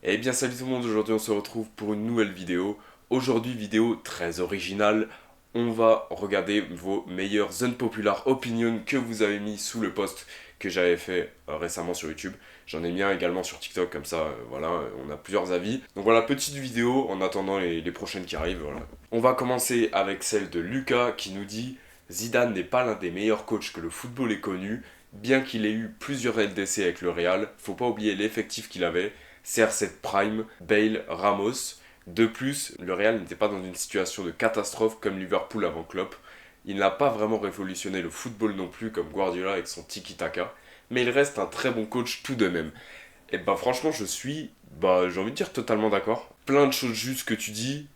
Eh bien salut tout le monde, aujourd'hui on se retrouve pour une nouvelle vidéo. Aujourd'hui vidéo très originale, on va regarder vos meilleures unpopular opinions que vous avez mis sous le post que j'avais fait récemment sur YouTube. J'en ai mis un également sur TikTok, comme ça voilà, on a plusieurs avis. Donc voilà, petite vidéo en attendant les prochaines qui arrivent. Voilà. On va commencer avec celle de Lucas qui nous dit: Zidane n'est pas l'un des meilleurs coachs que le football ait connu, bien qu'il ait eu plusieurs LDC avec le Real, faut pas oublier l'effectif qu'il avait. CR7 Prime, Bale, Ramos. De plus, le Real n'était pas dans une situation de catastrophe comme Liverpool avant Klopp. Il n'a pas vraiment révolutionné le football non plus comme Guardiola avec son tiki-taka, mais il reste un très bon coach tout de même. Et bah franchement, je suis, j'ai envie de dire totalement d'accord. Plein de choses justes que tu dis,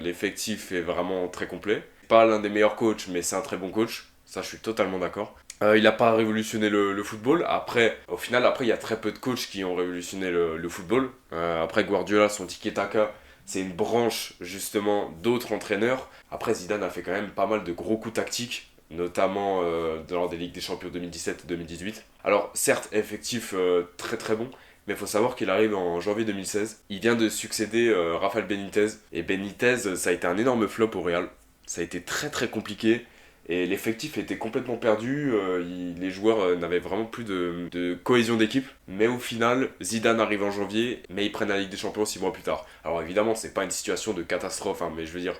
l'effectif est vraiment très complet. Pas l'un des meilleurs coachs, mais c'est un très bon coach. Ça, je suis totalement d'accord. Il n'a pas révolutionné le football. Après, au final, après, il y a très peu de coachs qui ont révolutionné le football. Après, Guardiola, son tiki-taka, c'est une branche justement d'autres entraîneurs. Après, Zidane a fait quand même pas mal de gros coups tactiques, notamment lors des Ligues des Champions 2017 et 2018. Alors, certes, effectif très très bon, mais il faut savoir qu'il arrive en janvier 2016. Il vient de succéder Rafael Benitez. Et Benitez, ça a été un énorme flop au Real. Ça a été très très compliqué. Et l'effectif était complètement perdu, les joueurs n'avaient vraiment plus de cohésion d'équipe. Mais au final, Zidane arrive en janvier, mais ils prennent la Ligue des Champions 6 mois plus tard. Alors évidemment, c'est pas une situation de catastrophe, hein, mais je veux dire,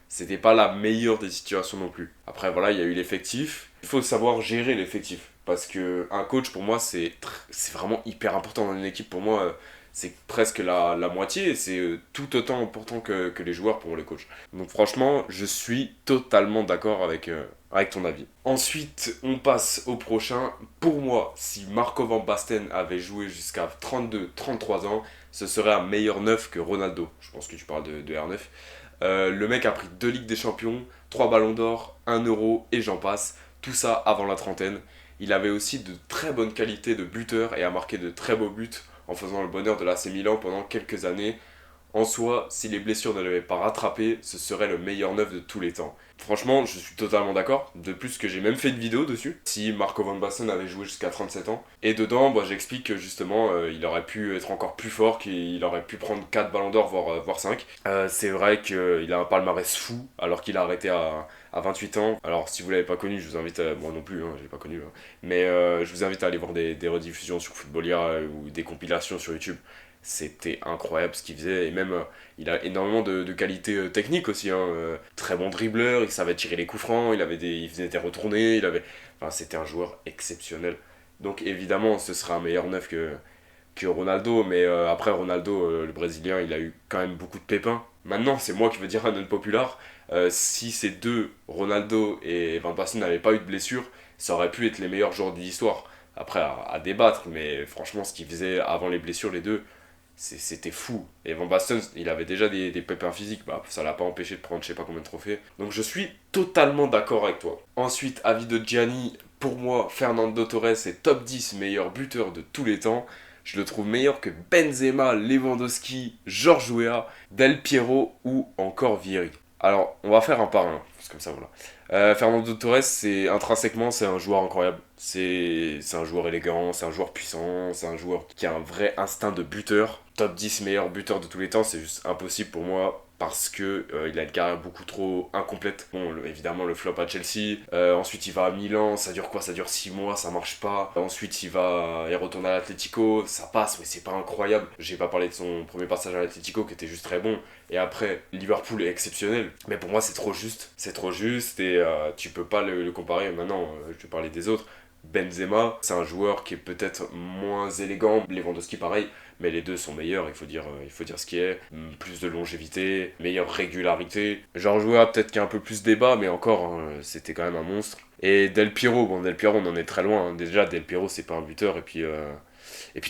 c'était pas la meilleure des situations non plus. Après voilà, il y a eu l'effectif. Il faut savoir gérer l'effectif. Parce que un coach, pour moi, c'est vraiment hyper important dans une équipe. Pour moi, c'est presque la moitié. C'est tout autant important que les joueurs pour les coachs. Donc franchement, je suis totalement d'accord avec ton avis. Ensuite, on passe au prochain. Pour moi, si Marco Van Basten avait joué jusqu'à 32-33 ans, ce serait un meilleur neuf que Ronaldo. Je pense que tu parles de R9. Le mec a pris 2 Ligues des Champions, 3 Ballons d'Or, 1 Euro et j'en passe. Tout ça avant la trentaine. Il avait aussi de très bonnes qualités de buteur et a marqué de très beaux buts en faisant le bonheur de l'AC Milan pendant quelques années. En soi, si les blessures ne l'avaient pas rattrapé, ce serait le meilleur neuf de tous les temps. Franchement, je suis totalement d'accord. De plus que j'ai même fait une vidéo dessus. Si Marco Van Basten avait joué jusqu'à 37 ans. Et dedans, j'explique que justement, il aurait pu être encore plus fort, qu'il aurait pu prendre 4 ballons d'or, voire 5. C'est vrai qu'il a un palmarès fou, alors qu'il a arrêté à 28 ans. Alors, si vous l'avez pas connu, je vous invite moi non plus, je l'ai pas connu. Hein. Mais je vous invite à aller voir des rediffusions sur Footballia ou des compilations sur YouTube. C'était incroyable ce qu'il faisait, et même il a énormément de qualités techniques aussi, hein. Très bon dribbleur, il savait tirer les coups francs, il faisait des retournées, enfin, c'était un joueur exceptionnel. Donc évidemment ce sera un meilleur neuf que Ronaldo, mais après Ronaldo, le Brésilien, il a eu quand même beaucoup de pépins. Maintenant c'est moi qui veux dire un unpopular. Si ces deux, Ronaldo et Van Basten, n'avaient pas eu de blessure, ça aurait pu être les meilleurs joueurs de l'histoire. Après à débattre, mais franchement ce qu'ils faisaient avant les blessures les deux, c'était fou. Et Van Basten, il avait déjà des pépins physiques, ça l'a pas empêché de prendre je sais pas combien de trophées. Donc je suis totalement d'accord avec toi. Ensuite, avis de Gianni, pour moi, Fernando Torres est top 10 meilleur buteur de tous les temps. Je le trouve meilleur que Benzema, Lewandowski, Georges Weah, Del Piero ou encore Vieri. Alors, on va faire un par un, c'est comme ça, voilà. Fernando Torres, intrinsèquement, c'est un joueur incroyable. C'est un joueur élégant, c'est un joueur puissant, c'est un joueur qui a un vrai instinct de buteur. Top 10 meilleur buteur de tous les temps, c'est juste impossible pour moi parce que il a une carrière beaucoup trop incomplète. Bon, évidemment, le flop à Chelsea. Ensuite, il va à Milan. Ça dure quoi? Ça dure 6 mois, ça marche pas. Ensuite, il retourne à l'Atlético. Ça passe, mais c'est pas incroyable. J'ai pas parlé de son premier passage à l'Atlético qui était juste très bon. Et après, Liverpool est exceptionnel. Mais pour moi, c'est trop juste. C'est trop juste et tu peux pas le comparer. Maintenant, je vais parler des autres. Benzema, c'est un joueur qui est peut-être moins élégant, Lewandowski pareil, mais les deux sont meilleurs, il faut dire ce qui est. Plus de longévité, meilleure régularité. Georges Weah peut-être qu'il y a un peu plus débat, mais encore, hein, c'était quand même un monstre. Et Del Piero, Del Piero on en est très loin, hein. Déjà Del Piero c'est pas un buteur, et puis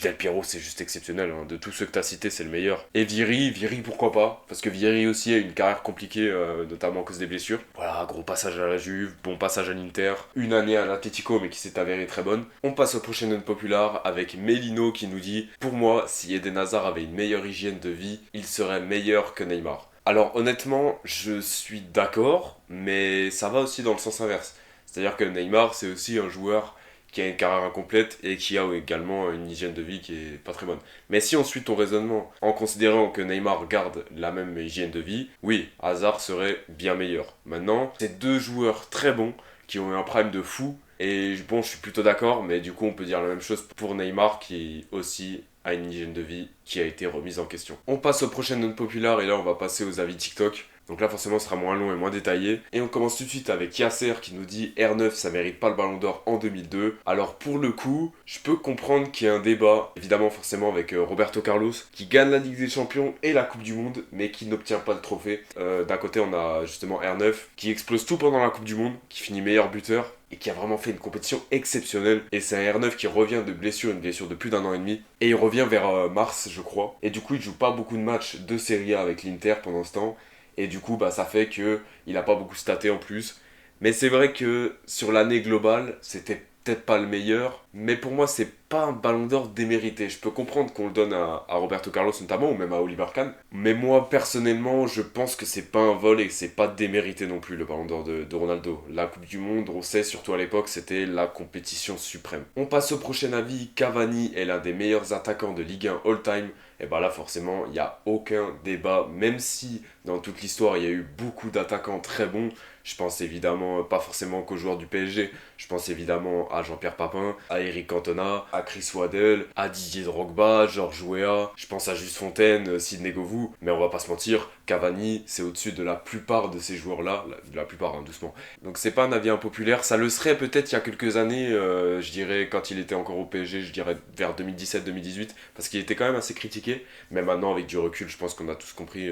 Del Piero, c'est juste exceptionnel. Hein. De tous ceux que tu as cités, c'est le meilleur. Et Vieri, pourquoi pas? Parce que Vieri aussi a une carrière compliquée, notamment à cause des blessures. Voilà, gros passage à la Juve, bon passage à l'Inter. Une année à l'Atlético, mais qui s'est avérée très bonne. On passe au prochain unpopular avec Melino qui nous dit: pour moi, si Eden Hazard avait une meilleure hygiène de vie, il serait meilleur que Neymar. Alors honnêtement, je suis d'accord, mais ça va aussi dans le sens inverse. C'est-à-dire que Neymar, c'est aussi un joueur qui a une carrière incomplète et qui a également une hygiène de vie qui est pas très bonne. Mais si on suit ton raisonnement en considérant que Neymar garde la même hygiène de vie, oui, Hazard serait bien meilleur. Maintenant, c'est deux joueurs très bons qui ont eu un prime de fou. Et bon, je suis plutôt d'accord, mais du coup, on peut dire la même chose pour Neymar qui aussi a une hygiène de vie qui a été remise en question. On passe aux prochaines notes populaires et là, on va passer aux avis TikTok. Donc là, forcément, ce sera moins long et moins détaillé. Et on commence tout de suite avec Yasser qui nous dit R9, ça mérite pas le ballon d'or en 2002. Alors pour le coup, je peux comprendre qu'il y ait un débat, évidemment, forcément, avec Roberto Carlos, qui gagne la Ligue des Champions et la Coupe du Monde, mais qui n'obtient pas le trophée. D'un côté, on a justement R9 qui explose tout pendant la Coupe du Monde, qui finit meilleur buteur et qui a vraiment fait une compétition exceptionnelle. Et c'est un R9 qui revient de blessure, une blessure de plus d'1 an et demi. Et il revient vers mars, je crois. Et du coup, il joue pas beaucoup de matchs de Serie A avec l'Inter pendant ce temps. Et du coup, ça fait qu'il n'a pas beaucoup staté en plus. Mais c'est vrai que sur l'année globale, c'était peut-être pas le meilleur. Mais pour moi, c'est pas un ballon d'or démérité. Je peux comprendre qu'on le donne à Roberto Carlos notamment, ou même à Oliver Kahn. Mais moi, personnellement, je pense que c'est pas un vol et que c'est pas démérité non plus, le ballon d'or de Ronaldo. La Coupe du Monde, on sait, surtout à l'époque, c'était la compétition suprême. On passe au prochain avis. Cavani est l'un des meilleurs attaquants de Ligue 1 all-time. Et là, forcément, il n'y a aucun débat. Même si, dans toute l'histoire, il y a eu beaucoup d'attaquants très bons. Je pense évidemment, pas forcément qu'aux joueurs du PSG. Je pense évidemment à Jean-Pierre Papin, à Eric Cantona, à Chris Waddle, à Didier Drogba, Georges Weah. Je pense à Juste Fontaine, Sidney Govou. Mais on va pas se mentir, Cavani, c'est au-dessus de la plupart de ces joueurs-là. La plupart, hein, doucement. Donc c'est pas un avis impopulaire. Ça le serait peut-être il y a quelques années, je dirais, quand il était encore au PSG, je dirais vers 2017-2018. Parce qu'il était quand même assez critiqué. Mais maintenant, avec du recul, je pense qu'on a tous compris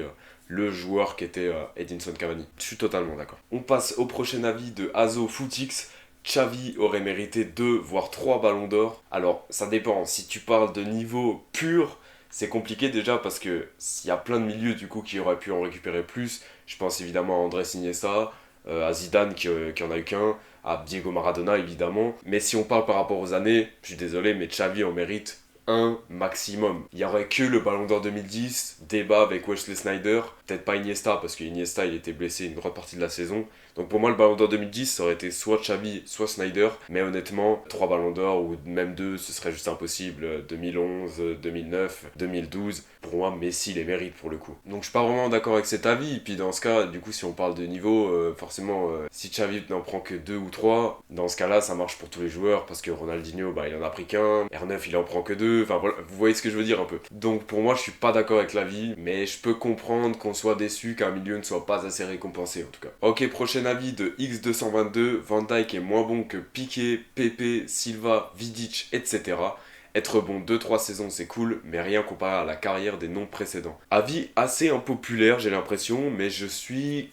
le joueur qui était Edinson Cavani. Je suis totalement d'accord. On passe au prochain avis de Azo Footix. Xavi aurait mérité 2 voire 3 ballons d'or. Alors ça dépend, si tu parles de niveau pur, c'est compliqué déjà parce que s'il y a plein de milieux du coup qui auraient pu en récupérer plus. Je pense évidemment à Andrés Iniesta, à Zidane qui en a eu qu'un, à Diego Maradona évidemment. Mais si on parle par rapport aux années, je suis désolé mais Xavi en mérite un maximum. Il n'y aurait que le Ballon d'Or 2010, débat avec Wesley Sneijder, peut-être pas Iniesta parce que Iniesta il était blessé une grande partie de la saison. Donc pour moi le Ballon d'Or 2010 ça aurait été soit Xavi, soit Sneijder, mais honnêtement 3 Ballons d'Or ou même 2 ce serait juste impossible. 2011, 2009, 2012, pour moi Messi les mérite pour le coup. Donc je suis pas vraiment d'accord avec cet avis, et puis dans ce cas du coup si on parle de niveau, forcément si Xavi n'en prend que 2 ou 3, dans ce cas là ça marche pour tous les joueurs parce que Ronaldinho il en a pris qu'un, R9 il en prend que 2. Enfin voilà, vous voyez ce que je veux dire un peu. Donc pour moi je suis pas d'accord avec l'avis, mais je peux comprendre qu'on soit déçu qu'un milieu ne soit pas assez récompensé en tout cas. Ok, prochain avis de X222, Van Dijk est moins bon que Piqué, Pepe, Silva, Vidic, etc. Être bon 2-3 saisons c'est cool, mais rien comparé à la carrière des noms précédents. Avis assez impopulaire j'ai l'impression, mais je suis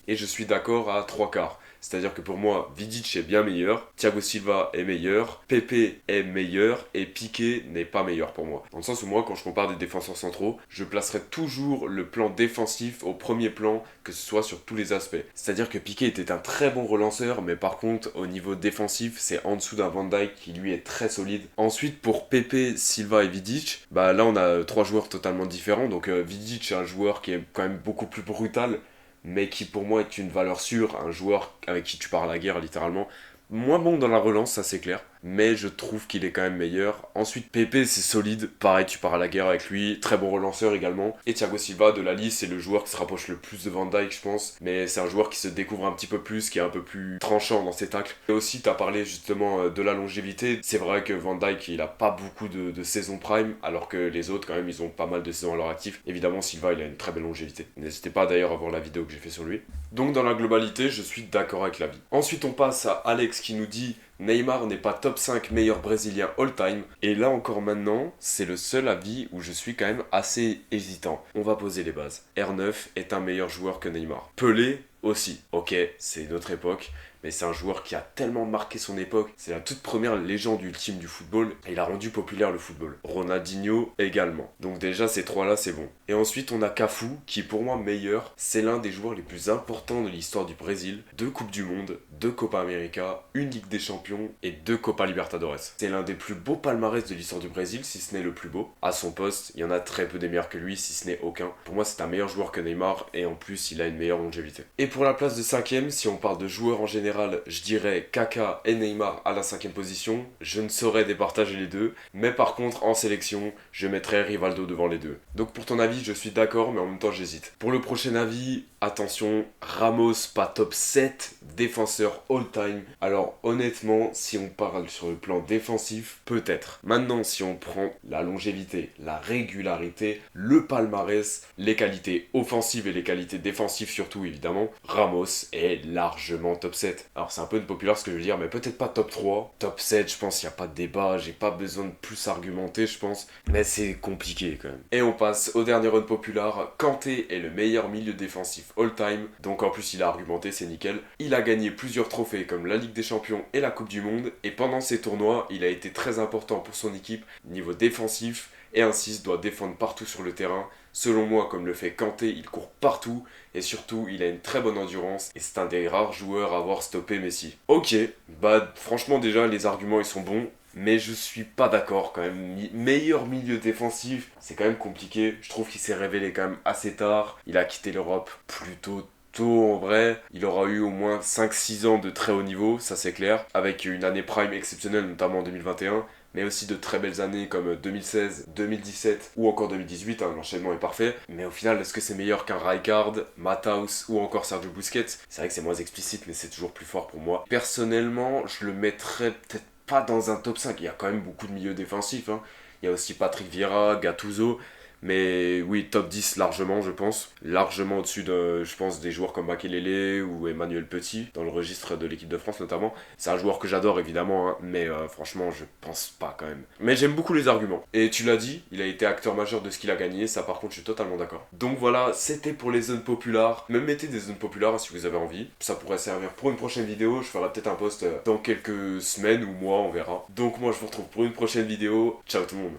d'accord à 3 quarts. C'est-à-dire que pour moi, Vidic est bien meilleur, Thiago Silva est meilleur, Pepe est meilleur et Piqué n'est pas meilleur pour moi. Dans le sens où moi, quand je compare des défenseurs centraux, je placerai toujours le plan défensif au premier plan, que ce soit sur tous les aspects. C'est-à-dire que Piqué était un très bon relanceur, mais par contre, au niveau défensif, c'est en dessous d'un Van Dijk qui lui est très solide. Ensuite, pour Pepe, Silva et Vidic, là on a 3 joueurs totalement différents. Donc Vidic est un joueur qui est quand même beaucoup plus brutal, mais qui pour moi est une valeur sûre, un joueur avec qui tu pars à la guerre littéralement. Moins bon dans la relance, ça c'est clair, mais je trouve qu'il est quand même meilleur. Ensuite, Pepe, c'est solide, pareil, tu pars à la guerre avec lui, très bon relanceur également. Et Thiago Silva, de la liste, c'est le joueur qui se rapproche le plus de Van Dijk, je pense, mais c'est un joueur qui se découvre un petit peu plus, qui est un peu plus tranchant dans ses tacles. Et aussi, tu as parlé justement de la longévité. C'est vrai que Van Dijk, il a pas beaucoup de saisons prime, alors que les autres, quand même, ils ont pas mal de saisons à leur actif. Évidemment, Silva, il a une très belle longévité. N'hésitez pas d'ailleurs à voir la vidéo que j'ai fait sur lui. Donc, dans la globalité, je suis d'accord avec l'avis. Ensuite, on passe à Alex qui nous dit Neymar n'est pas top 5 meilleur brésilien all-time. Et là encore maintenant, c'est le seul avis où je suis quand même assez hésitant. On va poser les bases. R9 est un meilleur joueur que Neymar. Pelé aussi. Ok, c'est une autre époque, mais c'est un joueur qui a tellement marqué son époque. C'est la toute première légende ultime du football et il a rendu populaire le football. Ronaldinho également. Donc déjà ces trois-là c'est bon. Et ensuite on a Cafu qui est pour moi meilleur. C'est l'un des joueurs les plus importants de l'histoire du Brésil. 2 Coupes du Monde, 2 Copa América, une Ligue des Champions et 2 Copa Libertadores. C'est l'un des plus beaux palmarès de l'histoire du Brésil, si ce n'est le plus beau. À son poste, il y en a très peu des meilleurs que lui, si ce n'est aucun. Pour moi c'est un meilleur joueur que Neymar et en plus il a une meilleure longévité. Et pour la place de 5ème, si on parle de joueurs en général, général, je dirais Kaka et Neymar à la 5e position. Je ne saurais départager les deux. Mais par contre, en sélection, je mettrais Rivaldo devant les deux. Donc pour ton avis, je suis d'accord, mais en même temps, j'hésite. Pour le prochain avis, attention, Ramos, pas top 7 défenseur all-time. Alors honnêtement, si on parle sur le plan défensif, peut-être. Maintenant, si on prend la longévité, la régularité, le palmarès, les qualités offensives et les qualités défensives surtout évidemment, Ramos est largement top 7. Alors c'est un peu impopulaire ce que je veux dire, mais peut-être pas top 3. Top 7, je pense qu'il n'y a pas de débat, j'ai pas besoin de plus argumenter je pense, mais c'est compliqué quand même. Et on passe au dernier unpopular. Kanté est le meilleur milieu défensif all-time, donc en plus il a argumenté, c'est nickel. Il a gagné plusieurs trophées comme la Ligue des Champions et la Coupe du Monde, et pendant ces tournois, il a été très important pour son équipe niveau défensif, et ainsi doit défendre partout sur le terrain. Selon moi, comme le fait Kanté, il court partout et surtout il a une très bonne endurance et c'est un des rares joueurs à avoir stoppé Messi. Ok, bah franchement déjà les arguments ils sont bons, mais je suis pas d'accord quand même. Meilleur milieu défensif, c'est quand même compliqué. Je trouve qu'il s'est révélé quand même assez tard. Il a quitté l'Europe plutôt tôt en vrai. Il aura eu au moins 5-6 ans de très haut niveau, ça c'est clair, avec une année prime exceptionnelle notamment en 2021. Mais aussi de très belles années comme 2016, 2017 ou encore 2018, hein, l'enchaînement est parfait. Mais au final, est-ce que c'est meilleur qu'un Rijkaard, Matthaus ou encore Sergio Busquets? C'est vrai que c'est moins explicite, mais c'est toujours plus fort pour moi. Personnellement, je le mettrais peut-être pas dans un top 5, il y a quand même beaucoup de milieux défensifs, hein. Il y a aussi Patrick Vieira, Gattuso, mais oui, top 10 largement, je pense. Largement au-dessus de, je pense, des joueurs comme Makelele ou Emmanuel Petit, dans le registre de l'équipe de France notamment. C'est un joueur que j'adore évidemment, hein, mais franchement, je pense pas quand même. Mais j'aime beaucoup les arguments. Et tu l'as dit, il a été acteur majeur de ce qu'il a gagné, ça par contre, je suis totalement d'accord. Donc voilà, c'était pour les zones populaires. Même mettez des zones populaires hein, si vous avez envie. Ça pourrait servir pour une prochaine vidéo. Je ferai peut-être un post dans quelques semaines ou mois, on verra. Donc moi, je vous retrouve pour une prochaine vidéo. Ciao tout le monde.